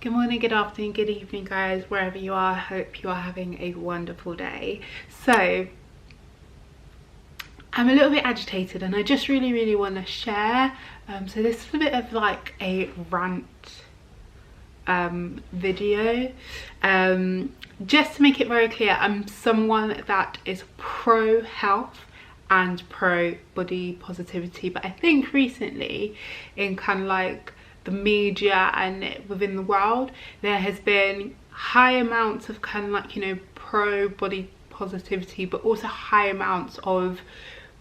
Good morning, good afternoon, good evening guys, wherever you are. I hope you are having a wonderful day. So I'm a little bit agitated and I just really want to share. So this is a bit of like a rant video. Just to make it very clear, I'm someone that is pro health and pro body positivity, but I think recently in kind of like the media and within the world there has been high amounts of kind of like, you know, pro body positivity, but also high amounts of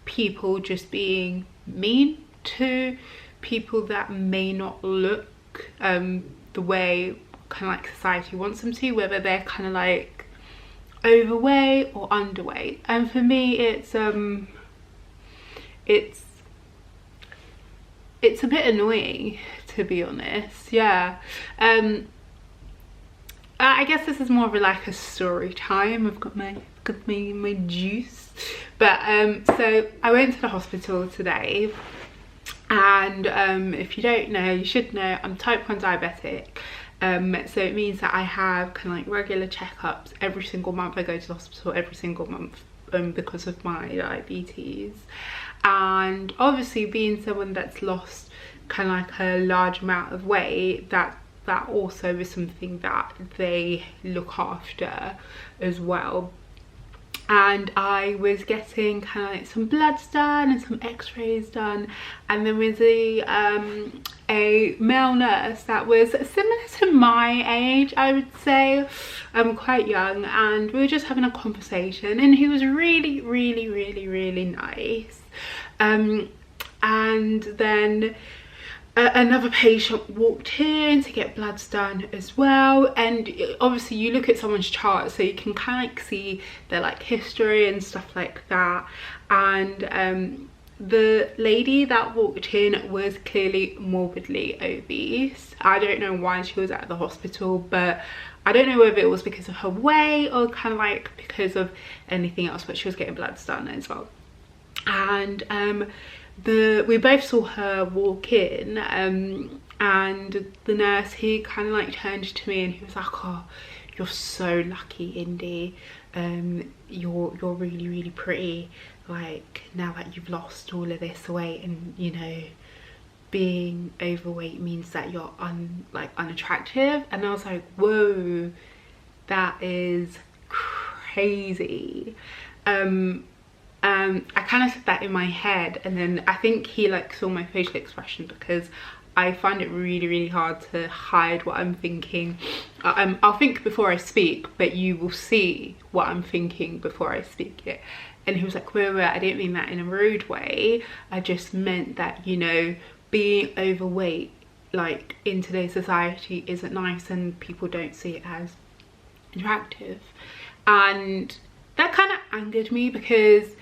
people just being mean to people that may not look the way kind of like society wants them to, whether they're kind of like overweight or underweight. And for me it's a bit annoying, to be honest. Yeah. I guess this is more of like a story time. I've got my juice. But so I went to the hospital today, and if you don't know, you should know, I'm type 1 diabetic. So it means that I have kind of like regular checkups every single month. I go to the hospital every single month because of my diabetes. And obviously being someone that's lost kind of like a large amount of weight, that also is something that they look after as well. And I was getting kind of like some bloods done and some x-rays done, and there was a male nurse that was similar to my age, I would say. I'm quite young, and we were just having a conversation, and he was really nice. And then another patient walked in to get bloods done as well, and obviously you look at someone's chart so you can kind of like see their like history and stuff like that. And the lady that walked in was clearly morbidly obese. I don't know why she was at the hospital, but I don't know whether it was because of her weight or kind of like because of anything else, but she was getting bloods done as well. And we both saw her walk in, and the nurse, he kind of like turned to me and he was like, "Oh, you're so lucky, Indy. You're really pretty, like now that you've lost all of this weight, and you know, being overweight means that you're unattractive." And I was like, whoa, that is crazy. I kind of said that in my head, and then I think he like saw my facial expression, because I find it really hard to hide what I'm thinking. I'll think before I speak, but you will see what I'm thinking before I speak it. And he was like, wait, I didn't mean that in a rude way. I just meant that, you know, being overweight like in today's society isn't nice, and people don't see it as attractive. And that kind of angered me, because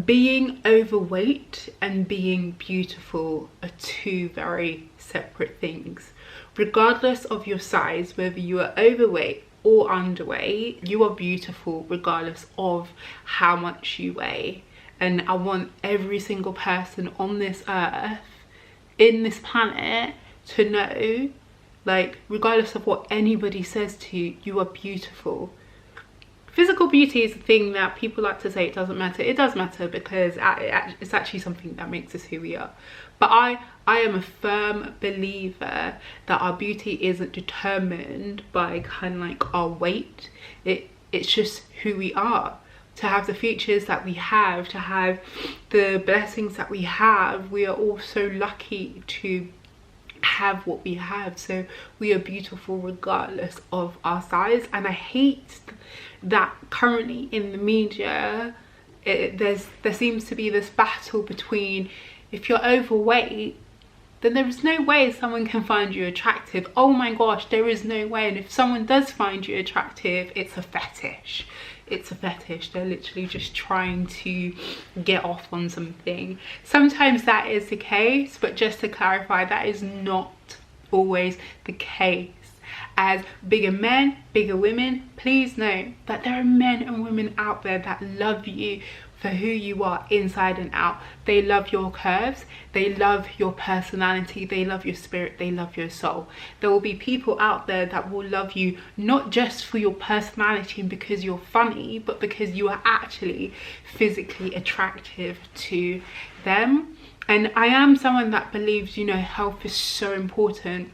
being overweight and being beautiful are two very separate things. Regardless of your size, whether you are overweight or underweight, you are beautiful regardless of how much you weigh. And I want every single person on this earth, in this planet, to know, like, regardless of what anybody says to you, you are beautiful. Physical beauty is a thing that people like to say it doesn't matter. It does matter, because it's actually something that makes us who we are. But I am a firm believer that our beauty isn't determined by kind of like our weight. It's just who we are. To have the features that we have, to have the blessings that we have, we are all so lucky to have what we have. So we are beautiful regardless of our size. And I hate that currently in the media there seems to be this battle between, if you're overweight, then there is no way someone can find you attractive. Oh my gosh, there is no way. And if someone does find you attractive, it's a fetish. It's a fetish. They're literally just trying to get off on something. Sometimes that is the case, but just to clarify, that is not always the case. As bigger men, bigger women, please know that there are men and women out there that love you for for who you are inside and out. They love your curves, they love your personality, they love your spirit, they love your soul. There will be people out there that will love you not just for your personality and because you're funny, but because you are actually physically attractive to them. And I am someone that believes, you know, health is so important.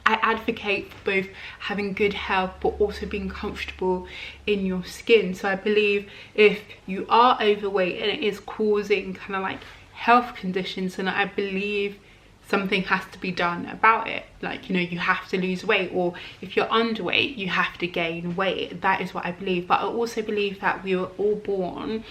I advocate for both having good health but also being comfortable in your skin. So I believe if you are overweight and it is causing kind of like health conditions, then I believe something has to be done about it. Like, you know, you have to lose weight, or if you're underweight, you have to gain weight. That is what I believe. But I also believe that we were all born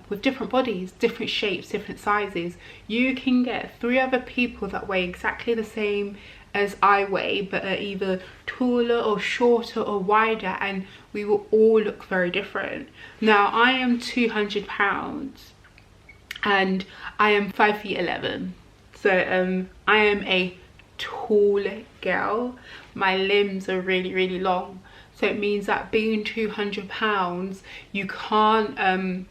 with different bodies, different shapes, different sizes. You can get 3 other people that weigh exactly the same as I weigh, but are either taller or shorter or wider, and we will all look very different. Now, I am 200 pounds and I am 5'11". So I am a tall girl. My limbs are really long. So it means that being 200 pounds, you can't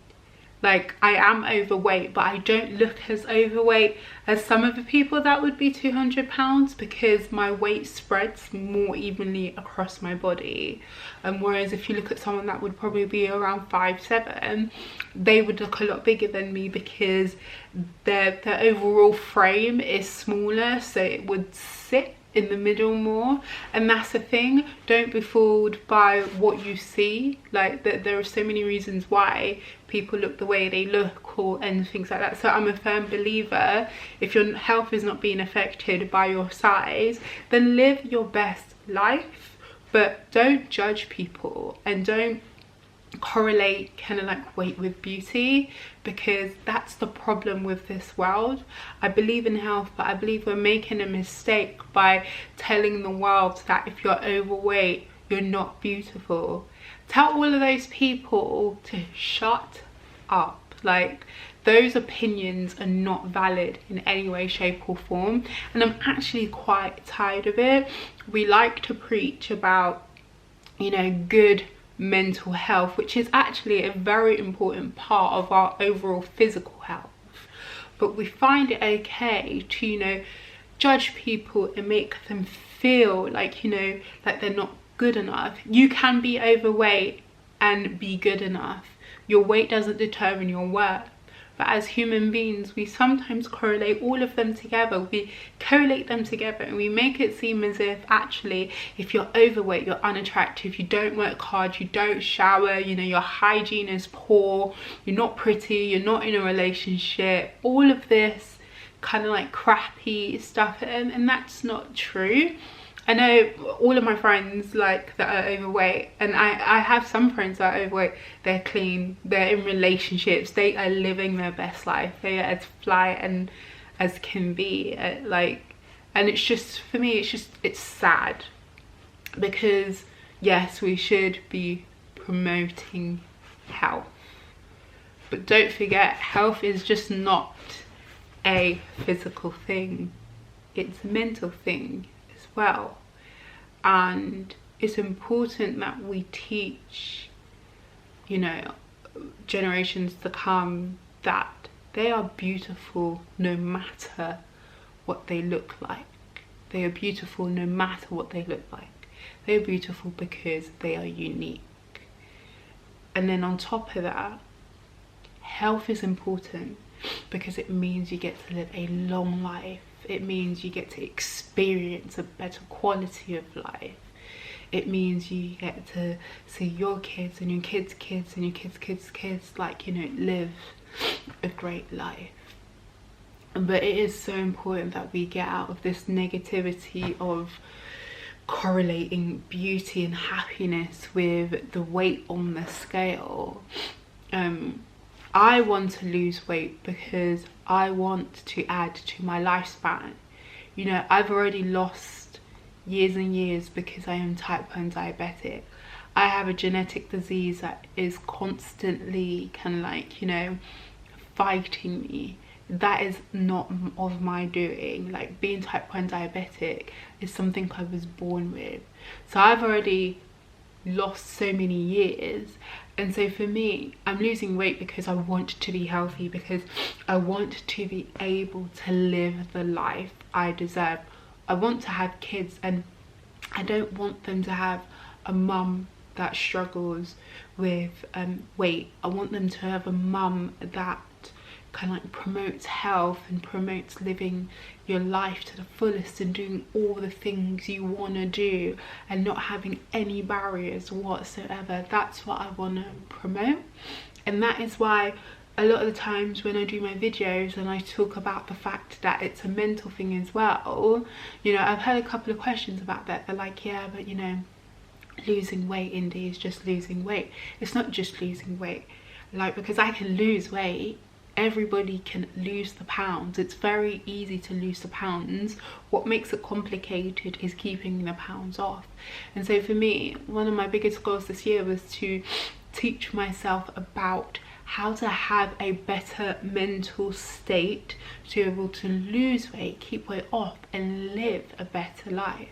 like, I am overweight, but I don't look as overweight as some of the people that would be 200 pounds because my weight spreads more evenly across my body. Whereas if you look at someone that would probably be around 5'7", they would look a lot bigger than me because their overall frame is smaller, so it would sit in the middle more. And that's the thing, don't be fooled by what you see. Like, there are so many reasons why people look the way they look and things like that. So I'm a firm believer, if your health is not being affected by your size, then live your best life, but don't judge people and don't correlate kind of like weight with beauty, because that's the problem with this world. I believe in health, but I believe we're making a mistake by telling the world that if you're overweight, you're not beautiful. Tell all of those people to shut up. Like, those opinions are not valid in any way, shape or form, and I'm actually quite tired of it. We like to preach about, you know, good mental health, which is actually a very important part of our overall physical health, but we find it okay to, you know, judge people and make them feel like, you know, like they're not good enough. You can be overweight and be good enough. Your weight doesn't determine your worth. But as human beings, we sometimes correlate all of them together. We correlate them together and we make it seem as if actually if you're overweight, you're unattractive, you don't work hard, you don't shower, you know, your hygiene is poor, you're not pretty, you're not in a relationship, all of this kind of like crappy stuff, and that's not true. I know all of my friends like that are overweight, and I have some friends that are overweight. They're clean, they're in relationships, they are living their best life, they are as fly and as can be, like, and it's just, for me, it's sad, because yes, we should be promoting health, but don't forget, health is just not a physical thing, it's a mental thing as well. And it's important that we teach, you know, generations to come that they are beautiful no matter what they look like. They are beautiful no matter what they look like. They are beautiful because they are unique. And then on top of that, health is important because it means you get to live a long life. It means you get to experience a better quality of life. It means you get to see your kids and your kids' kids and your kids' kids, like, you know, live a great life. But it is so important that we get out of this negativity of correlating beauty and happiness with the weight on the scale. I want to lose weight because I want to add to my lifespan. You know, I've already lost years and years because I am type 1 diabetic. I have a genetic disease that is constantly kind of like, you know, fighting me. That is not of my doing. Like, being type 1 diabetic is something I was born with. So I've already lost so many years, And so for me, I'm losing weight because I want to be healthy, because I want to be able to live the life I deserve. I want to have kids, and I don't want them to have a mum that struggles with weight. I want them to have a mum that kind of like promotes health and promotes living your life to the fullest and doing all the things you want to do and not having any barriers whatsoever. That's what I want to promote. And that is why a lot of the times when I do my videos and I talk about the fact that it's a mental thing as well, you know, I've had a couple of questions about that. They're like, yeah, but you know, losing weight, Indy, is just losing weight. It's not just losing weight, like, because I can lose weight, everybody can lose the pounds. It's very easy to lose the pounds. What makes it complicated is keeping the pounds off. And so for me, one of my biggest goals this year was to teach myself about how to have a better mental state to be able to lose weight, keep weight off, and live a better life.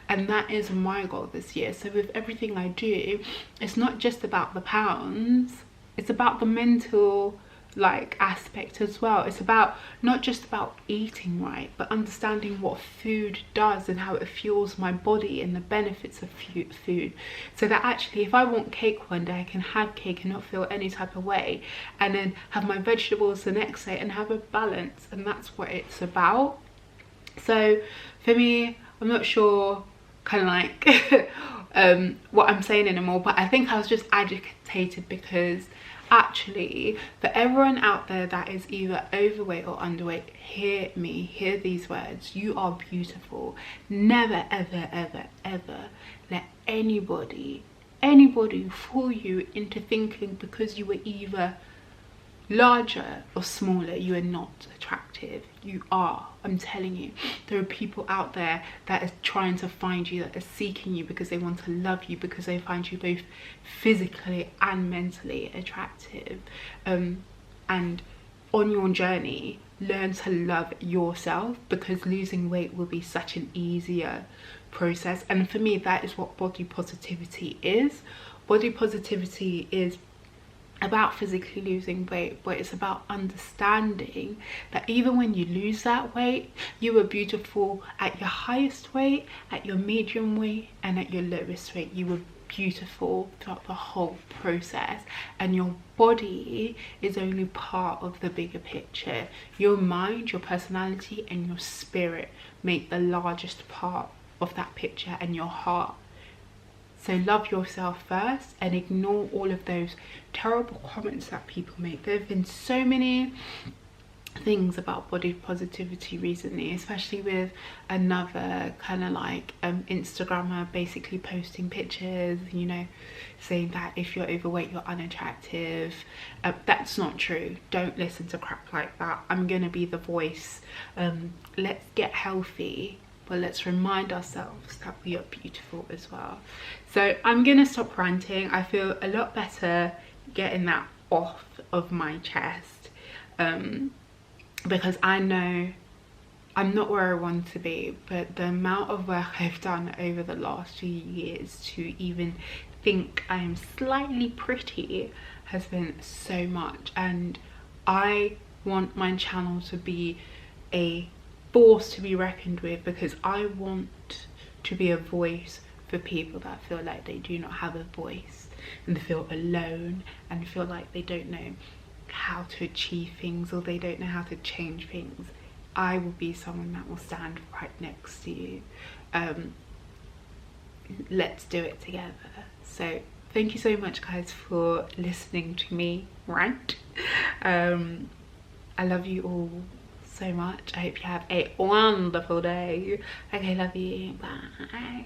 And that is my goal this year. So with everything I do, it's not just about the pounds, it's about the mental like aspect as well. It's about not just about eating right, but understanding what food does and how it fuels my body and the benefits of food, so that actually if I want cake one day, I can have cake and not feel any type of way, and then have my vegetables the next day and have a balance. And that's what it's about. So for me, I'm not sure kind of like what I'm saying anymore, but I think I was just agitated because actually, for everyone out there that is either overweight or underweight, hear me, hear these words: you are beautiful. Never ever ever ever let anybody fool you into thinking because you were either larger or smaller, you are not attractive. You are. I'm telling you, there are people out there that are trying to find you, that are seeking you because they want to love you, because they find you both physically and mentally attractive. And on your journey, learn to love yourself, because losing weight will be such an easier process. And for me, that is what body positivity is. Body positivity is about physically losing weight, but it's about understanding that even when you lose that weight, you were beautiful at your highest weight, at your medium weight, and at your lowest weight. You were beautiful throughout the whole process, and your body is only part of the bigger picture. Your mind, your personality, and your spirit make the largest part of that picture, and your heart. So love yourself first and ignore all of those terrible comments that people make. There have been so many things about body positivity recently, especially with another kind of like Instagrammer basically posting pictures, you know, saying that if you're overweight, you're unattractive. That's not true. Don't listen to crap like that. I'm gonna be the voice. Let's get healthy, but let's remind ourselves that we are beautiful as well. So I'm gonna stop ranting. I feel a lot better getting that off of my chest, because I know I'm not where I want to be, but the amount of work I've done over the last few years to even think I am slightly pretty has been so much. And I want my channel to be a force to be reckoned with, because I want to be a voice for people that feel like they do not have a voice and feel alone and feel like they don't know how to achieve things or they don't know how to change things. I will be someone that will stand right next to you. Let's do it together. So thank you so much, guys, for listening to me rant. I love you all so much. I hope you have a wonderful day. Okay, love you. Bye.